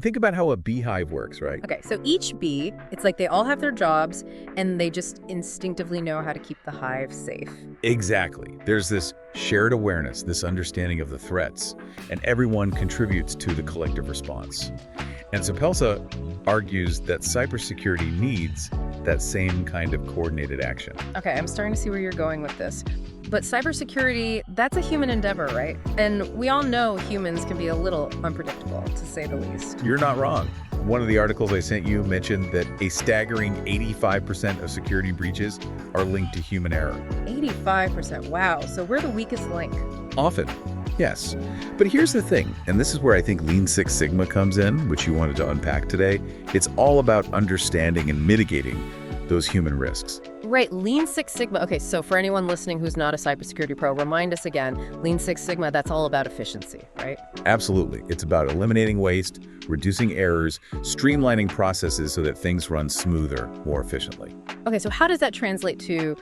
Think about how a beehive works, right? Okay, so each bee, it's like they all have their jobs and they just instinctively know how to keep the hive safe. Exactly. There's this shared awareness, this understanding of the threats, and everyone contributes to the collective response. And Soppelsa argues that cybersecurity needs that same kind of coordinated action. Okay, I'm starting to see where you're going with this. But cybersecurity, that's a human endeavor, right? And we all know humans can be a little unpredictable, to say the least. You're not wrong. One of the articles I sent you mentioned that a staggering 85% of security breaches are linked to human error. 85%, wow. So we're the weakest link. Often, yes. But here's the thing, and this is where I think Lean Six Sigma comes in, which you wanted to unpack today. It's all about understanding and mitigating those human risks. Right, Lean Six Sigma. Okay, so for anyone listening who's not a cybersecurity pro, remind us again, Lean Six Sigma, that's all about efficiency, right? Absolutely. It's about eliminating waste, reducing errors, streamlining processes so that things run smoother, more efficiently. Okay, so how does that translate to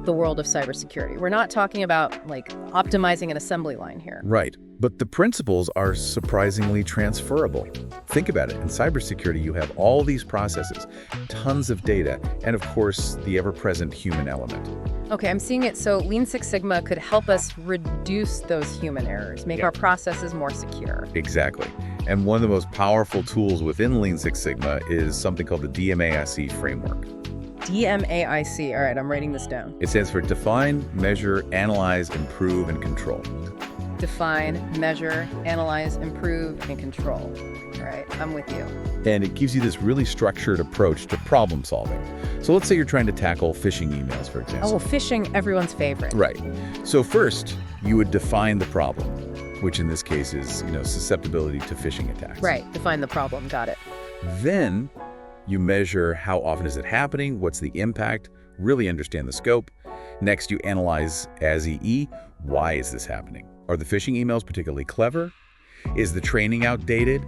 the world of cybersecurity? We're not talking about, like, optimizing an assembly line here. Right. But the principles are surprisingly transferable. Think about it. In cybersecurity, you have all these processes, tons of data, and of course, the ever-present human element. Okay, I'm seeing it. So Lean Six Sigma could help us reduce those human errors, make our processes more secure. Exactly. And one of the most powerful tools within Lean Six Sigma is something called the DMAIC framework. DMAIC. All right, I'm writing this down. It stands for Define, Measure, Analyze, Improve, and Control. Define, measure, analyze, improve, and control. All right, I'm with you. And it gives you this really structured approach to problem solving. So let's say you're trying to tackle phishing emails, for example. Oh, phishing, everyone's favorite. Right. So first, you would define the problem, which in this case is, susceptibility to phishing attacks. Right, define the problem, got it. Then you measure how often is it happening, what's the impact, really understand the scope. Next, you analyze as EE, why is this happening? Are the phishing emails particularly clever? Is the training outdated?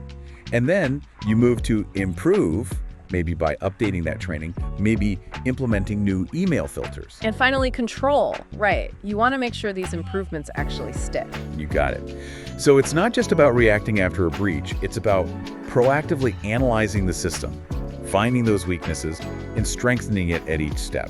And then you move to improve, maybe by updating that training, maybe implementing new email filters. And finally, control. Right. You want to make sure these improvements actually stick. You got it. So it's not just about reacting after a breach. It's about proactively analyzing the system, finding those weaknesses, and strengthening it at each step.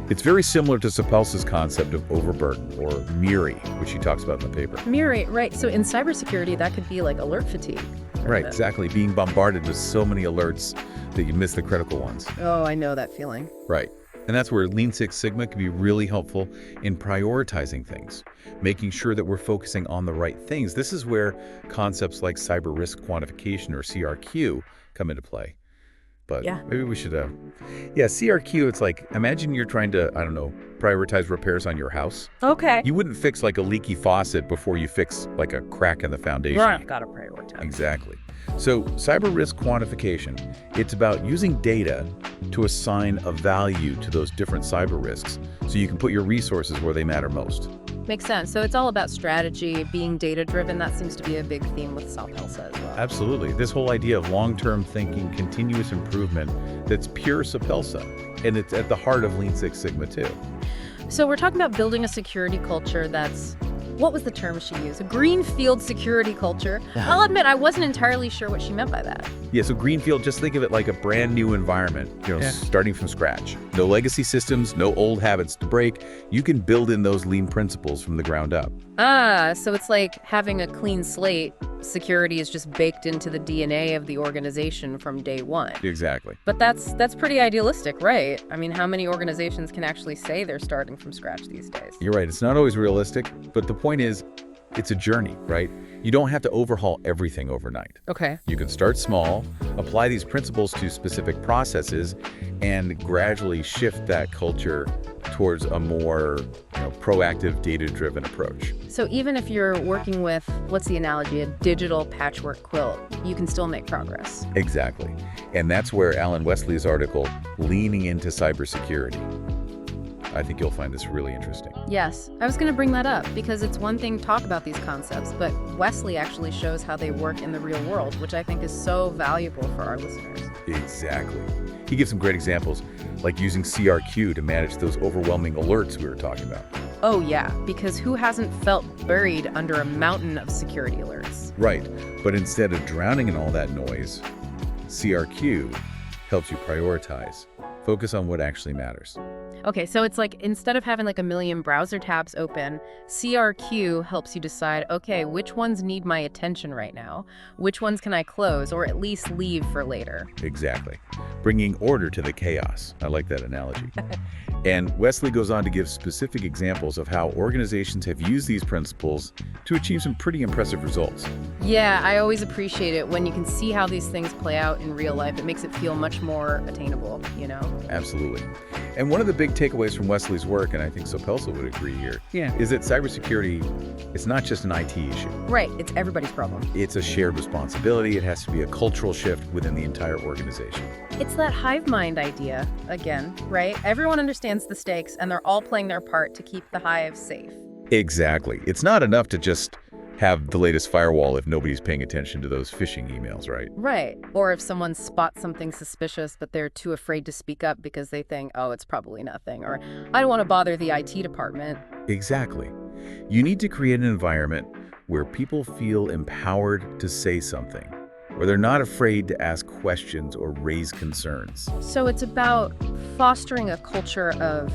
It's very similar to Soppelsa's concept of overburden, or MIRI, which she talks about in the paper. MIRI, right. So in cybersecurity, that could be like alert fatigue. Right, exactly. Being bombarded with so many alerts that you miss the critical ones. Oh, I know that feeling. Right. And that's where Lean Six Sigma can be really helpful in prioritizing things, making sure that we're focusing on the right things. This is where concepts like cyber risk quantification, or CRQ, come into play. But maybe we should, CRQ, it's like, imagine you're trying to, prioritize repairs on your house. Okay. You wouldn't fix like a leaky faucet before you fix like a crack in the foundation. Right, gotta prioritize. Exactly. So cyber risk quantification, it's about using data to assign a value to those different cyber risks so you can put your resources where they matter most. Makes sense. So it's all about strategy, being data-driven. That seems to be a big theme with Soppelsa as well. Absolutely. This whole idea of long-term thinking, continuous improvement, that's pure Soppelsa. And it's at the heart of Lean Six Sigma too. So we're talking about building a security culture that's, what was the term she used? A greenfield security culture. I'll admit, I wasn't entirely sure what she meant by that. Yeah, so greenfield, just think of it like a brand new environment, starting from scratch. No legacy systems, no old habits to break. You can build in those lean principles from the ground up. So it's like having a clean slate. Security is just baked into the DNA of the organization from day one. Exactly. But that's pretty idealistic, right? I mean, how many organizations can actually say they're starting from scratch these days? You're right. It's not always realistic, but the point is, it's a journey, right? You don't have to overhaul everything overnight. Okay. You can start small, apply these principles to specific processes, and gradually shift that culture towards a more proactive, data-driven approach. So even if you're working with, what's the analogy, a digital patchwork quilt, you can still make progress. Exactly. And that's where Alan Wesley's article, Leaning into Cybersecurity, I think you'll find this really interesting. Yes, I was going to bring that up because it's one thing to talk about these concepts, but Wesley actually shows how they work in the real world, which I think is so valuable for our listeners. Exactly. He gives some great examples, like using CRQ to manage those overwhelming alerts we were talking about. Oh yeah, because who hasn't felt buried under a mountain of security alerts? Right, but instead of drowning in all that noise, CRQ helps you prioritize. Focus on what actually matters. Okay, so it's like instead of having like a million browser tabs open, CRQ helps you decide, okay, which ones need my attention right now? Which ones can I close or at least leave for later? Exactly. Bringing order to the chaos. I like that analogy. And Wesley goes on to give specific examples of how organizations have used these principles to achieve some pretty impressive results. Yeah, I always appreciate it when you can see how these things play out in real life. It makes it feel much more attainable, you know? Absolutely. And one of the big takeaways from Wesley's work, and I think Soppelsa would agree here, is that cybersecurity is not just an IT issue. Right, it's everybody's problem. It's a shared responsibility. It has to be a cultural shift within the entire organization. It's that hive mind idea, again, right? Everyone understands the stakes and they're all playing their part to keep the hive safe. Exactly. It's not enough to just have the latest firewall if nobody's paying attention to those phishing emails, right? Right. Or if someone spots something suspicious, but they're too afraid to speak up because they think, oh, it's probably nothing, or I don't want to bother the IT department. Exactly. You need to create an environment where people feel empowered to say something, where they're not afraid to ask questions or raise concerns. So it's about fostering a culture of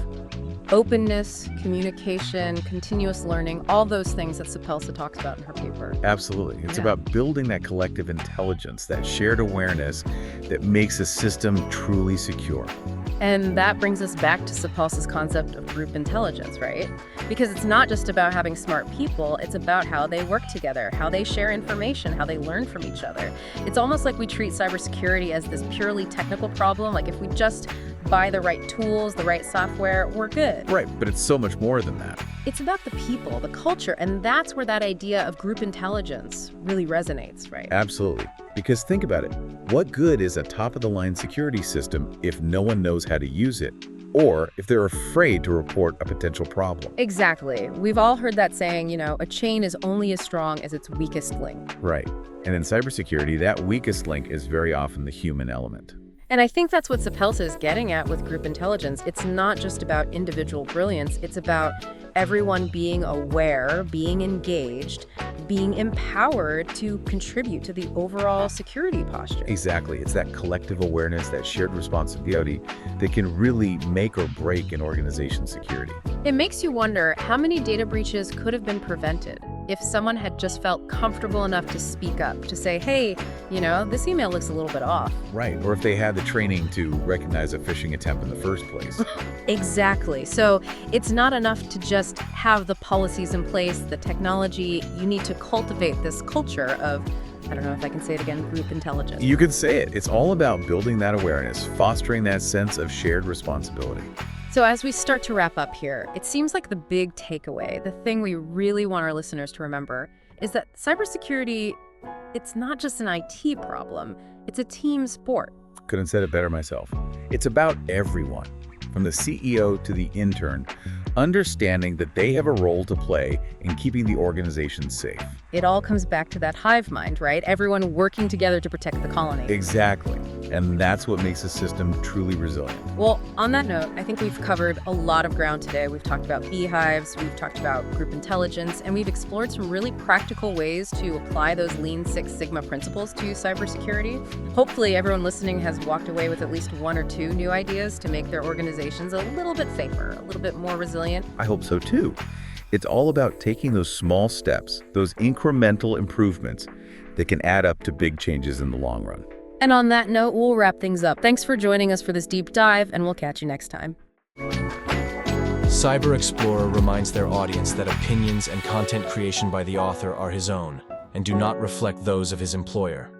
openness, communication, continuous learning, all those things that Soppelsa talks about in her paper. Absolutely. It's Yeah. about building that collective intelligence, that shared awareness that makes a system truly secure. And that brings us back to Soppelsa's concept of group intelligence, right? Because it's not just about having smart people, it's about how they work together, how they share information, how they learn from each other. It's almost like we treat cybersecurity as this purely technical problem, like if we just buy the right tools, the right software, we're good. Right, but it's so much more than that. It's about the people, the culture, and that's where that idea of group intelligence really resonates, right? Absolutely. Because think about it. What good is a top-of-the-line security system if no one knows how to use it, or if they're afraid to report a potential problem? Exactly. We've all heard that saying, you know, a chain is only as strong as its weakest link. Right. And in cybersecurity, that weakest link is very often the human element. And I think that's what Soppelsa is getting at with group intelligence. It's not just about individual brilliance. It's about everyone being aware, being engaged, being empowered to contribute to the overall security posture. Exactly. It's that collective awareness, that shared responsibility that can really make or break an organization's security. It makes you wonder how many data breaches could have been prevented if someone had just felt comfortable enough to speak up, to say, hey, you know, this email looks a little bit off. Right. Or if they had the training to recognize a phishing attempt in the first place. Exactly. So it's not enough to just have the policies in place, the technology. You need to cultivate this culture of, I don't know if I can say it again, group intelligence. You could say it. It's all about building that awareness, fostering that sense of shared responsibility. So as we start to wrap up here, it seems like the big takeaway, the thing we really want our listeners to remember, is that cybersecurity, it's not just an IT problem, it's a team sport. Couldn't have said it better myself. It's about everyone, from the CEO to the intern, understanding that they have a role to play in keeping the organization safe. It all comes back to that hive mind, right? Everyone working together to protect the colony. Exactly. And that's what makes a system truly resilient. Well, on that note, I think we've covered a lot of ground today. We've talked about beehives, we've talked about group intelligence, and we've explored some really practical ways to apply those Lean Six Sigma principles to cybersecurity. Hopefully, everyone listening has walked away with at least one or two new ideas to make their organizations a little bit safer, a little bit more resilient. I hope so too. It's all about taking those small steps, those incremental improvements that can add up to big changes in the long run. And on that note, we'll wrap things up. Thanks for joining us for this deep dive, and we'll catch you next time. Cyber Explorer reminds their audience that opinions and content creation by the author are his own and do not reflect those of his employer.